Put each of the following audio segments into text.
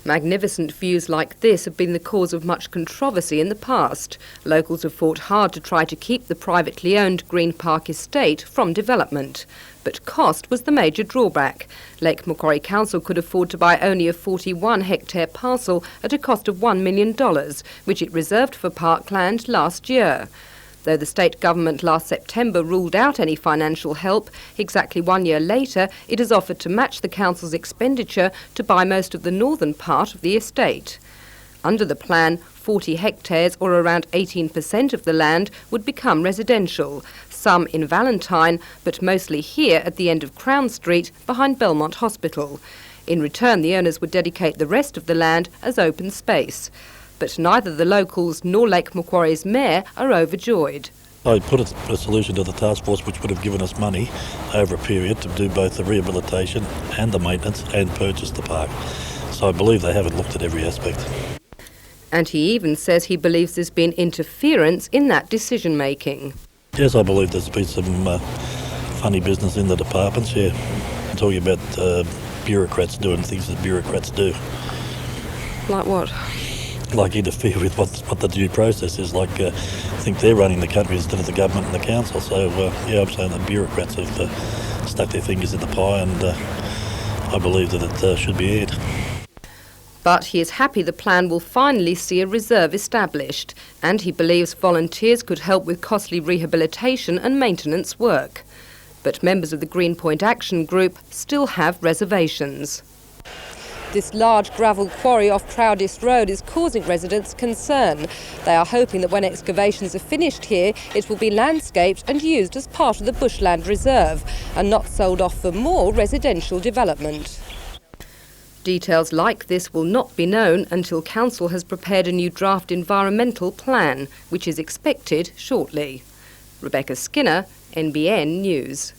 Magnificent views like this have been the cause of much controversy in the past. Locals have fought hard to try to keep the privately owned Green Park estate from development. But cost was the major drawback. Lake Macquarie Council could afford to buy only a 41-hectare parcel at a cost of $1 million, which it reserved for parkland last year. Though the state government last September ruled out any financial help, exactly 1 year later it has offered to match the council's expenditure to buy most of the northern part of the estate. Under the plan, 40 hectares or around 18% of the land would become residential, some in Valentine, but mostly here at the end of Crown Street behind Belmont Hospital. In return, the owners would dedicate the rest of the land as open space. But neither the locals nor Lake Macquarie's mayor are overjoyed. I put a solution to the task force which would have given us money over a period to do both the rehabilitation and the maintenance and purchase the park. So I believe they haven't looked at every aspect. And he even says he believes there's been interference in that decision-making. Yes, I believe there's been some funny business in the departments, yeah. I'm talking about bureaucrats doing things that bureaucrats do. Like what? Like interfere with what the due process is. Like I think they're running the country instead of the government and the council. So yeah, I'm saying that bureaucrats have stuck their fingers in the pie, and I believe that it should be aired. But he is happy the plan will finally see a reserve established, and he believes volunteers could help with costly rehabilitation and maintenance work. But members of the Greenpoint Action Group still have reservations. This large gravel quarry off Trowdis Road is causing residents concern. They are hoping that when excavations are finished here, it will be landscaped and used as part of the Bushland Reserve and not sold off for more residential development. Details like this will not be known until Council has prepared a new draft environmental plan, which is expected shortly. Rebecca Skinner, NBN News.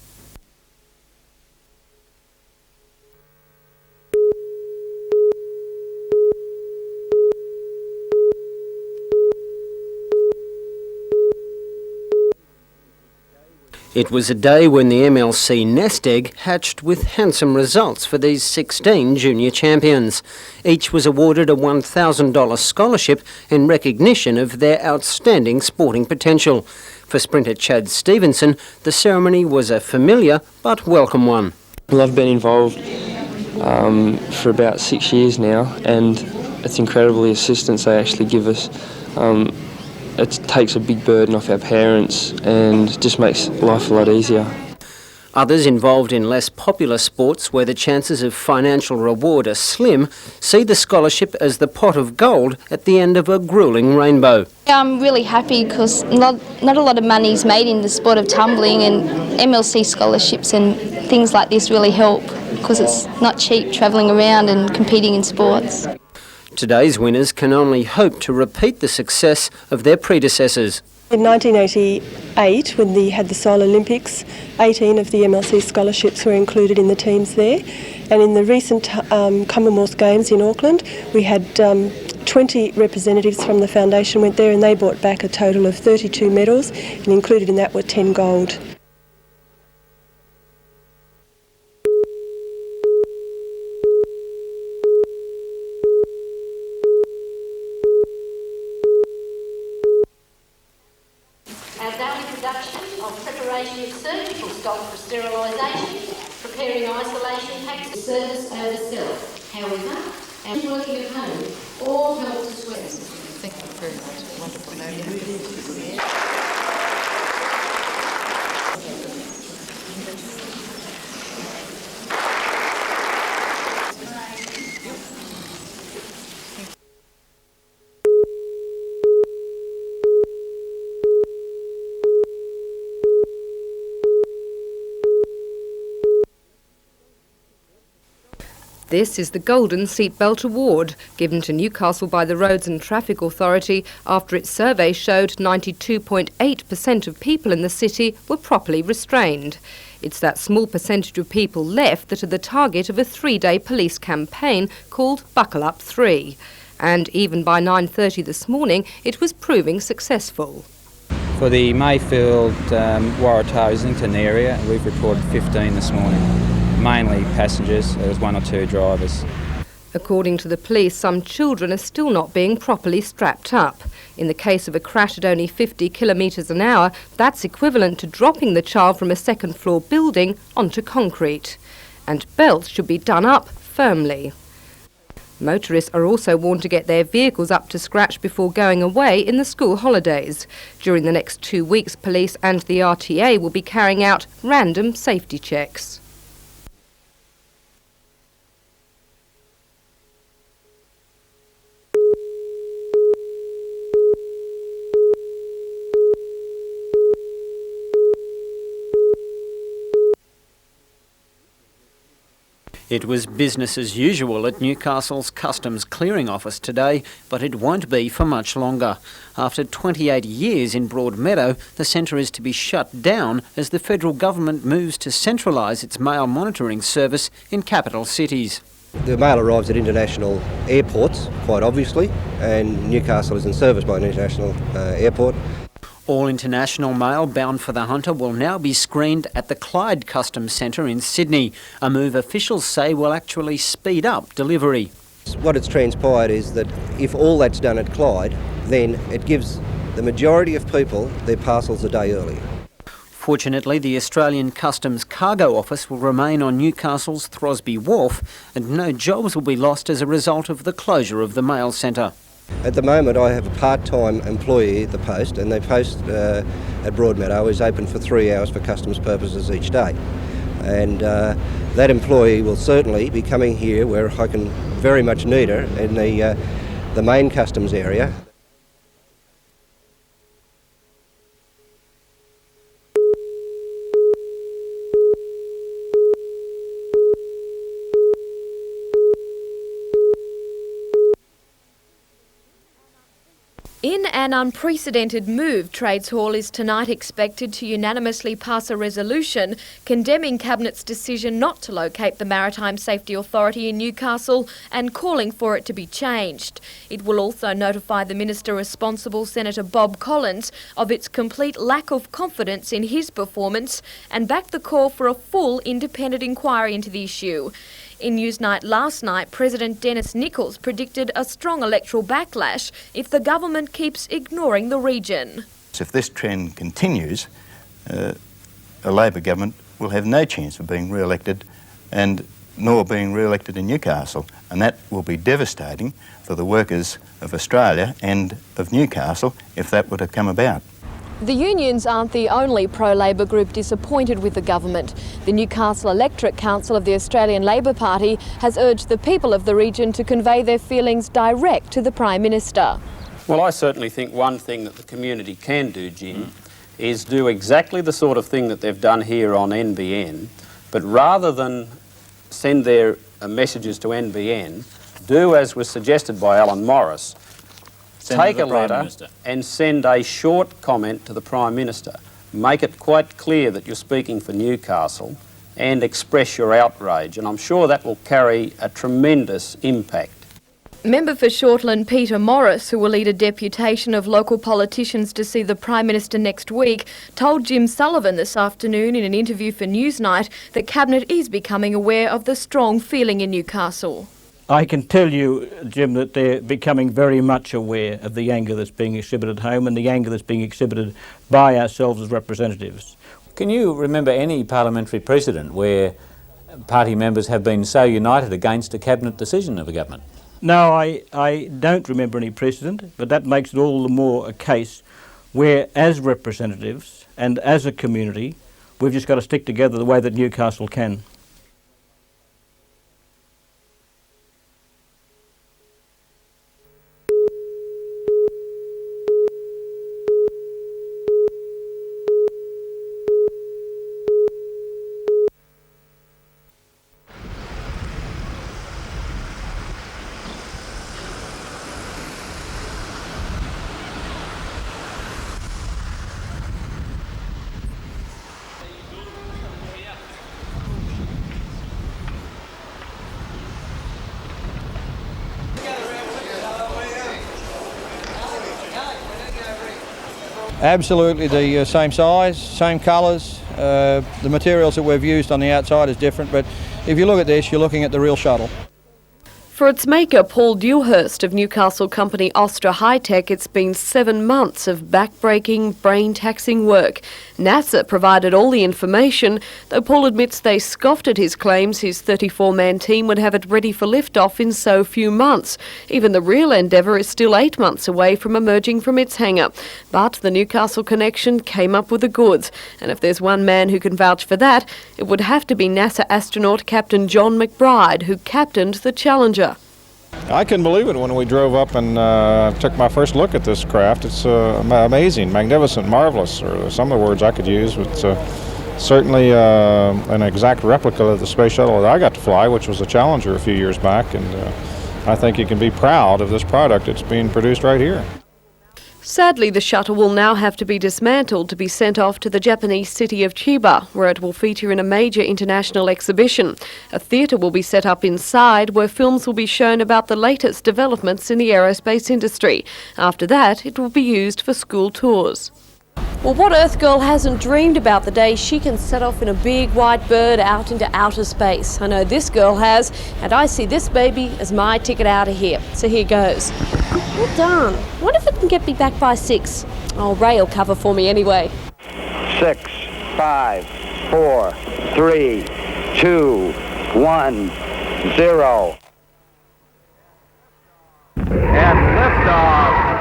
It was a day when the MLC nest egg hatched with handsome results for these 16 junior champions. Each was awarded a $1,000 scholarship in recognition of their outstanding sporting potential. For sprinter Chad Stevenson, the ceremony was a familiar but welcome one. Well, I've been involved for about 6 years now, and it's incredible the assistance they actually give us. It takes a big burden off our parents and just makes life a lot easier. Others involved in less popular sports where the chances of financial reward are slim see the scholarship as the pot of gold at the end of a gruelling rainbow. I'm really happy because not a lot of money is made in the sport of tumbling, and MLC scholarships and things like this really help because it's not cheap travelling around and competing in sports. Today's winners can only hope to repeat the success of their predecessors. In 1988, when they had the Seoul Olympics, 18 of the MLC scholarships were included in the teams there. And in the recent Commonwealth Games in Auckland, we had 20 representatives from the foundation went there, and they brought back a total of 32 medals, and included in that were 10 gold. Preparation of surgical stock for sterilisation, preparing isolation packs for service over self. However, and working at home all help to sweat. Thank you very much. Wonderful. No, This is the Golden Seatbelt Award, given to Newcastle by the Roads and Traffic Authority after its survey showed 92.8% of people in the city were properly restrained. It's that small percentage of people left that are the target of a 3-day police campaign called Buckle Up 3. And even by 9:30 this morning, it was proving successful. For the Mayfield, Waratah, Islington area, we've reported 15 this morning. Mainly passengers, there was 1 or 2 drivers. According to the police, some children are still not being properly strapped up. In the case of a crash at only 50 kilometres an hour, that's equivalent to dropping the child from a second-floor building onto concrete. And belts should be done up firmly. Motorists are also warned to get their vehicles up to scratch before going away in the school holidays. During the next 2 weeks, police and the RTA will be carrying out random safety checks. It was business as usual at Newcastle's Customs Clearing Office today, but it won't be for much longer. After 28 years in Broadmeadow, the centre is to be shut down as the federal government moves to centralise its mail monitoring service in capital cities. The mail arrives at international airports, quite obviously, and Newcastle is in service by an international airport. All international mail bound for the Hunter will now be screened at the Clyde Customs Centre in Sydney, a move officials say will actually speed up delivery. What it's transpired is that if all that's done at Clyde, then it gives the majority of people their parcels a day earlier. Fortunately, the Australian Customs Cargo Office will remain on Newcastle's Throsby Wharf, and no jobs will be lost as a result of the closure of the mail centre. At the moment I have a part-time employee at the post, and the post at Broadmeadow is open for 3 hours for customs purposes each day. And that employee will certainly be coming here where I can very much need her in the main customs area. In an unprecedented move, Trades Hall is tonight expected to unanimously pass a resolution condemning Cabinet's decision not to locate the Maritime Safety Authority in Newcastle and calling for it to be changed. It will also notify the Minister responsible, Senator Bob Collins, of its complete lack of confidence in his performance and back the call for a full independent inquiry into the issue. In Newsnight last night, President Dennis Nichols predicted a strong electoral backlash if the government keeps ignoring the region. If this trend continues, a Labor government will have no chance of being re-elected and nor being re-elected in Newcastle, and that will be devastating for the workers of Australia and of Newcastle if that were to come about. The unions aren't the only pro-Labor group disappointed with the government. The Newcastle Electorate Council of the Australian Labor Party has urged the people of the region to convey their feelings direct to the Prime Minister. Well, I certainly think one thing that the community can do, Jim, is do exactly the sort of thing that they've done here on NBN, but rather than send their messages to NBN, do as was suggested by Alan Morris, take a letter and send a short comment to the Prime Minister. Make it quite clear that you're speaking for Newcastle and express your outrage, and I'm sure that will carry a tremendous impact. Member for Shortland Peter Morris, who will lead a deputation of local politicians to see the Prime Minister next week, told Jim Sullivan this afternoon in an interview for Newsnight that Cabinet is becoming aware of the strong feeling in Newcastle. I can tell you, Jim, that they're becoming very much aware of the anger that's being exhibited home and the anger that's being exhibited by ourselves as representatives. Can you remember any parliamentary precedent where party members have been so united against a cabinet decision of a government? No, I don't remember any precedent, but that makes it all the more a case where, as representatives and as a community, we've just got to stick together the way that Newcastle can. Absolutely the same size, same colours. The materials that we've used on the outside is different, but if you look at this, you're looking at the real Shuttle. For its maker, Paul Dewhurst of Newcastle company Ostra High-Tech, it's been 7 months of back-breaking, brain-taxing work. NASA provided all the information, though Paul admits they scoffed at his claims his 34-man team would have it ready for liftoff in so few months. Even the real endeavour is still 8 months away from emerging from its hangar. But the Newcastle connection came up with the goods, and if there's one man who can vouch for that, it would have to be NASA astronaut Captain John McBride, who captained the Challenger. I couldn't believe it when we drove up and took my first look at this craft. It's amazing, magnificent, marvelous, or some of the words I could use. It's certainly an exact replica of the space shuttle that I got to fly, which was a Challenger a few years back, and I think you can be proud of this product. It's being produced right here. Sadly, the shuttle will now have to be dismantled to be sent off to the Japanese city of Chiba, where it will feature in a major international exhibition. A theatre will be set up inside where films will be shown about the latest developments in the aerospace industry. After that, it will be used for school tours. Well, what Earth Girl hasn't dreamed about the day she can set off in a big white bird out into outer space? I know this girl has, and I see this baby as my ticket out of here. So here goes. Well done. What if it can get me back by 6? Oh, Ray will cover for me anyway. 6, 5, 4, 3, 2, 1, 0. And liftoff.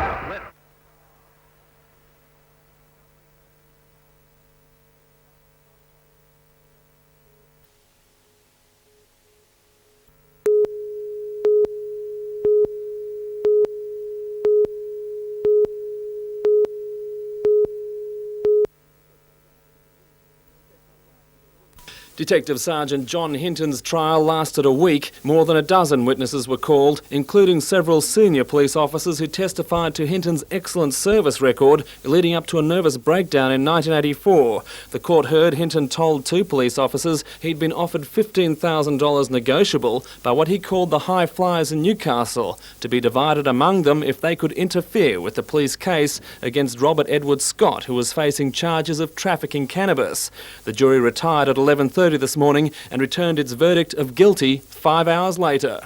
Detective Sergeant John Hinton's trial lasted a week. More than a dozen witnesses were called, including several senior police officers who testified to Hinton's excellent service record leading up to a nervous breakdown in 1984. The court heard Hinton told 2 police officers he'd been offered $15,000 negotiable by what he called the high flyers in Newcastle, to be divided among them if they could interfere with the police case against Robert Edward Scott, who was facing charges of trafficking cannabis. The jury retired at 11:30 this morning and returned its verdict of guilty 5 hours later.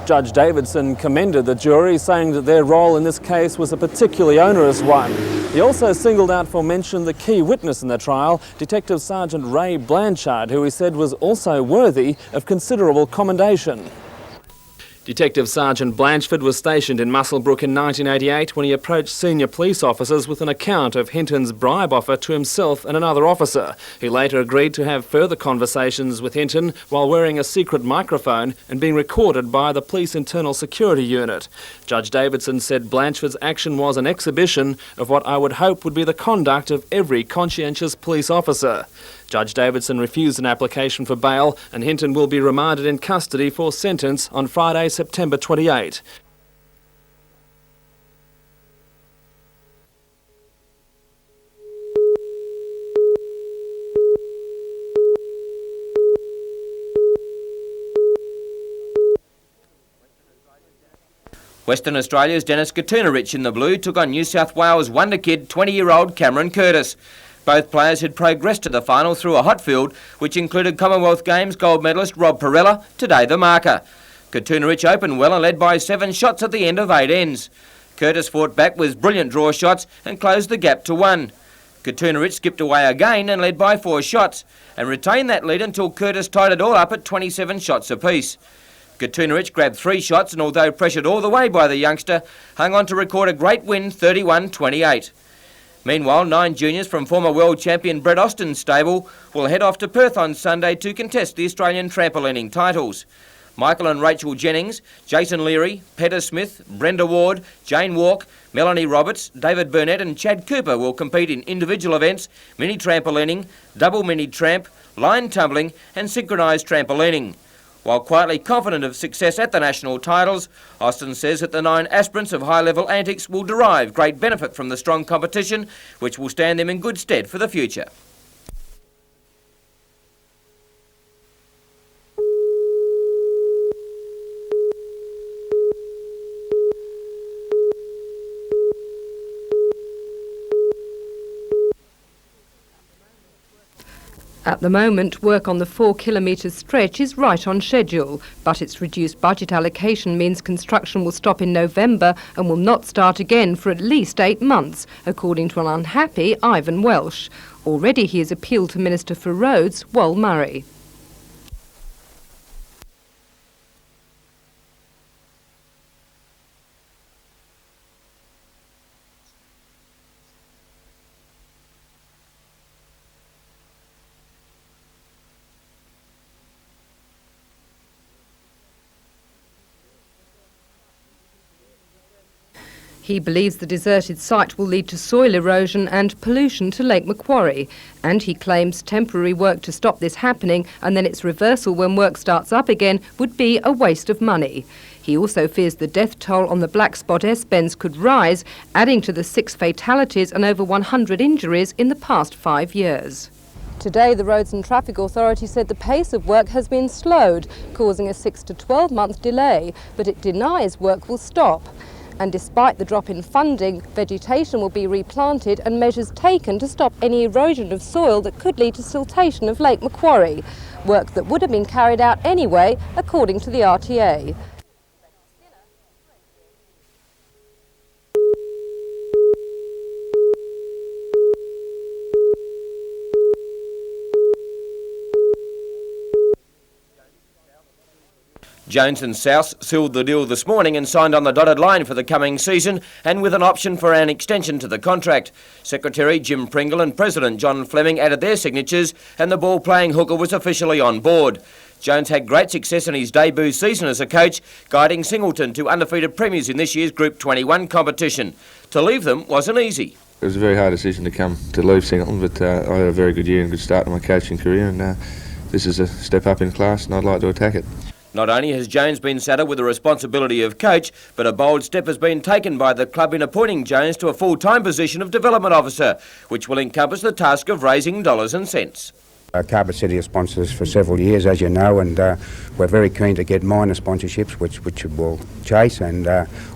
Judge Davidson commended the jury, saying that their role in this case was a particularly onerous one. He also singled out for mention the key witness in the trial, Detective Sergeant Ray Blanchard, who he said was also worthy of considerable commendation. Detective Sergeant Blanchford was stationed in Muswellbrook in 1988 when he approached senior police officers with an account of Hinton's bribe offer to himself and another officer. He later agreed to have further conversations with Hinton while wearing a secret microphone and being recorded by the Police Internal Security Unit. Judge Davidson said Blanchford's action was an exhibition of what I would hope would be the conduct of every conscientious police officer. Judge Davidson refused an application for bail, and Hinton will be remanded in custody for sentence on Friday, September 28. Western Australia's Dennis Katuna in the blue took on New South Wales wonder kid 20-year-old Cameron Curtis. Both players had progressed to the final through a hot field, which included Commonwealth Games gold medalist Rob Perella, today the marker. Katuna opened well and led by 7 shots at the end of 8 ends. Curtis fought back with brilliant draw shots and closed the gap to 1. Katuna skipped away again and led by 4 shots and retained that lead until Curtis tied it all up at 27 shots apiece. Katuna grabbed 3 shots and, although pressured all the way by the youngster, hung on to record a great win 31-28. Meanwhile, 9 juniors from former world champion Brett Austin's stable will head off to Perth on Sunday to contest the Australian trampolining titles. Michael and Rachel Jennings, Jason Leary, Peter Smith, Brenda Ward, Jane Walk, Melanie Roberts, David Burnett and Chad Cooper will compete in individual events, mini trampolining, double mini tramp, line tumbling and synchronised trampolining. While quietly confident of success at the national titles, Austin says that the 9 aspirants of high-level antics will derive great benefit from the strong competition, which will stand them in good stead for the future. At the moment, work on the 4-kilometre stretch is right on schedule, but its reduced budget allocation means construction will stop in November and will not start again for at least 8 months, according to an unhappy Ivan Welsh. Already he has appealed to Minister for Roads, Wal Murray. He believes the deserted site will lead to soil erosion and pollution to Lake Macquarie, and he claims temporary work to stop this happening and then its reversal when work starts up again would be a waste of money. He also fears the death toll on the black spot S-bends could rise, adding to the 6 fatalities and over 100 injuries in the past 5 years. Today, the Roads and Traffic Authority said the pace of work has been slowed, causing a 6 to 12-month delay, but it denies work will stop. And despite the drop in funding, vegetation will be replanted and measures taken to stop any erosion of soil that could lead to siltation of Lake Macquarie, work that would have been carried out anyway, according to the RTA. Jones and South sealed the deal this morning and signed on the dotted line for the coming season and with an option for an extension to the contract. Secretary Jim Pringle and President John Fleming added their signatures and the ball-playing hooker was officially on board. Jones had great success in his debut season as a coach, guiding Singleton to undefeated premiers in this year's Group 21 competition. To leave them wasn't easy. It was a very hard decision to leave Singleton, but I had a very good year and good start to my coaching career, and this is a step up in class and I'd like to attack it. Not only has Jones been saddled with the responsibility of coach, but a bold step has been taken by the club in appointing Jones to a full-time position of development officer, which will encompass the task of raising dollars and cents. Carpet City has sponsored us for several years, as you know, and we're very keen to get minor sponsorships, which we'll chase, and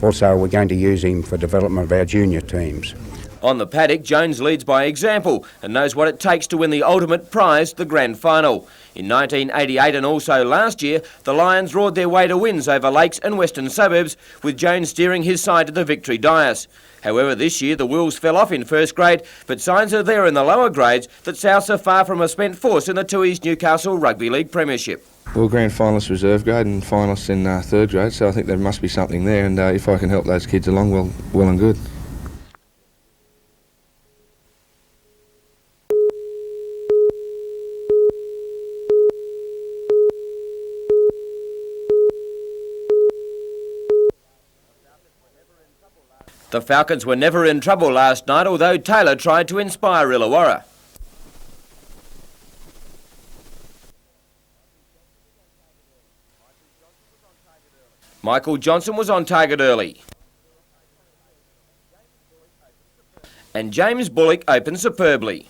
also we're going to use him for development of our junior teams. On the paddock, Jones leads by example and knows what it takes to win the ultimate prize, the grand final. In 1988 and also last year, the Lions roared their way to wins over Lakes and Western suburbs, with Jones steering his side to the victory dais. However, this year the wheels fell off in first grade, but signs are there in the lower grades that Souths are far from a spent force in the Tooheys Newcastle Rugby League Premiership. Well, grand finalists reserve grade and finalists in third grade, so I think there must be something there, and if I can help those kids along, well and good. The Falcons were never in trouble last night, although Taylor tried to inspire Illawarra. Michael Johnson was on target early. And James Bullock opened superbly.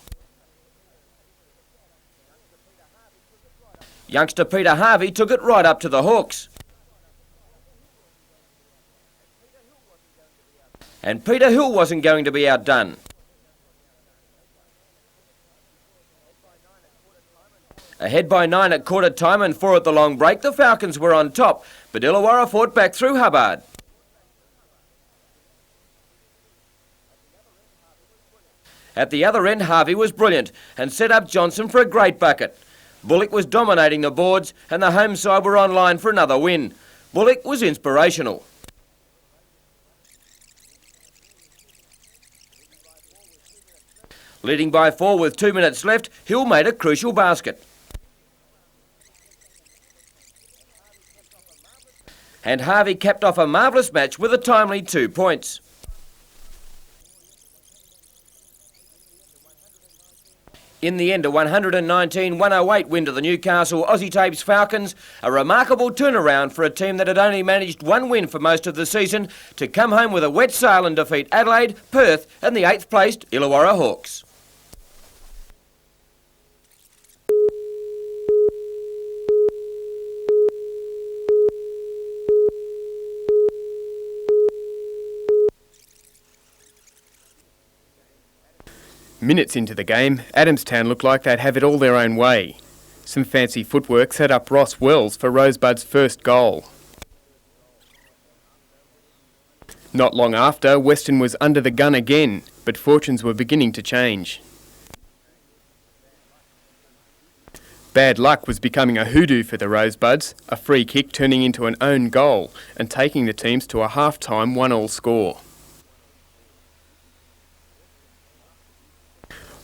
Youngster Peter Harvey took it right up to the hooks. And Peter Hill wasn't going to be outdone. Ahead by 9 at quarter time and 4 at the long break, the Falcons were on top, but Illawarra fought back through Hubbard. At the other end, Harvey was brilliant and set up Johnson for a great bucket. Bullock was dominating the boards and the home side were on line for another win. Bullock was inspirational. Leading by 4 with 2 minutes left, Hill made a crucial basket. And Harvey capped off a marvellous match with a timely 2 points. In the end, a 119-108 win to the Newcastle Aussie Tapes Falcons, a remarkable turnaround for a team that had only managed 1 win for most of the season to come home with a wet sail and defeat Adelaide, Perth and the 8th placed Illawarra Hawks. Minutes into the game, Adamstown looked like they'd have it all their own way. Some fancy footwork set up Ross Wells for Rosebud's first goal. Not long after, Weston was under the gun again, but fortunes were beginning to change. Bad luck was becoming a hoodoo for the Rosebuds, a free kick turning into an own goal and taking the teams to a half-time 1-1 score.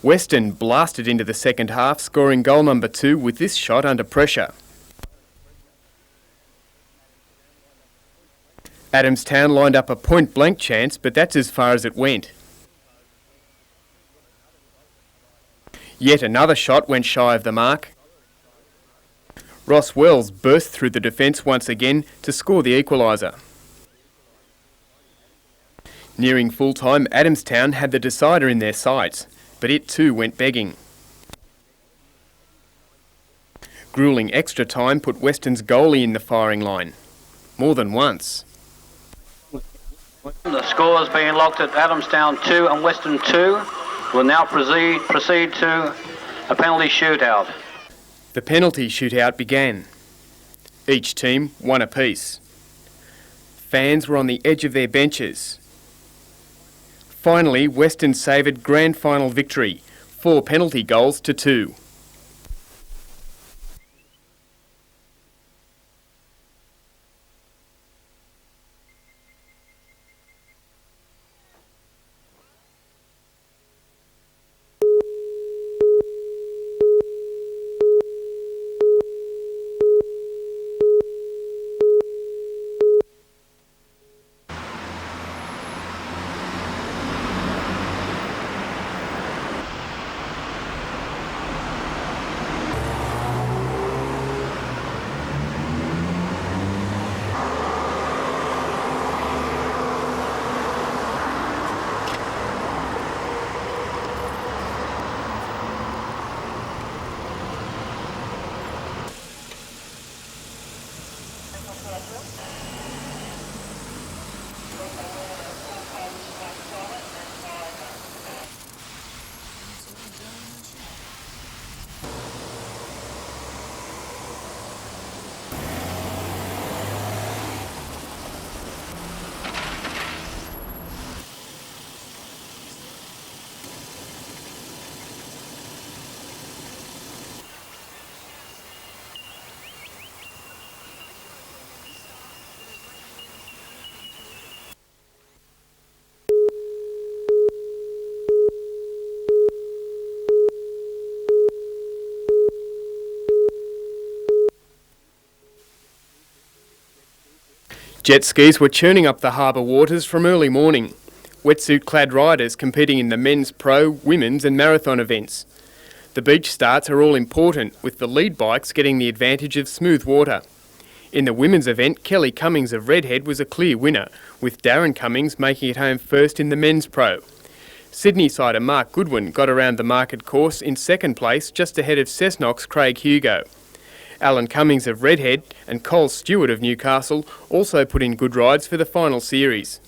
Weston blasted into the second half, scoring goal number 2 with this shot under pressure. Adamstown lined up a point-blank chance, but that's as far as it went. Yet another shot went shy of the mark. Ross Wells burst through the defence once again to score the equaliser. Nearing full-time, Adamstown had the decider in their sights, but it too went begging. Gruelling extra time put Weston's goalie in the firing line. More than once. The score's being locked at Adamstown 2 and Weston 2. We'll now proceed to a penalty shootout. The penalty shootout began. Each team won apiece. Fans were on the edge of their benches. Finally, Weston savoured grand final victory, 4 penalty goals to 2. Jet skis were churning up the harbour waters from early morning. Wetsuit-clad riders competing in the men's pro, women's and marathon events. The beach starts are all important, with the lead bikes getting the advantage of smooth water. In the women's event, Kelly Cummings of Redhead was a clear winner, with Darren Cummings making it home first in the men's pro. Sydney-sider Mark Goodwin got around the market course in second place, just ahead of Cessnock's Craig Hugo. Alan Cummings of Redhead and Cole Stewart of Newcastle also put in good rides for the final series.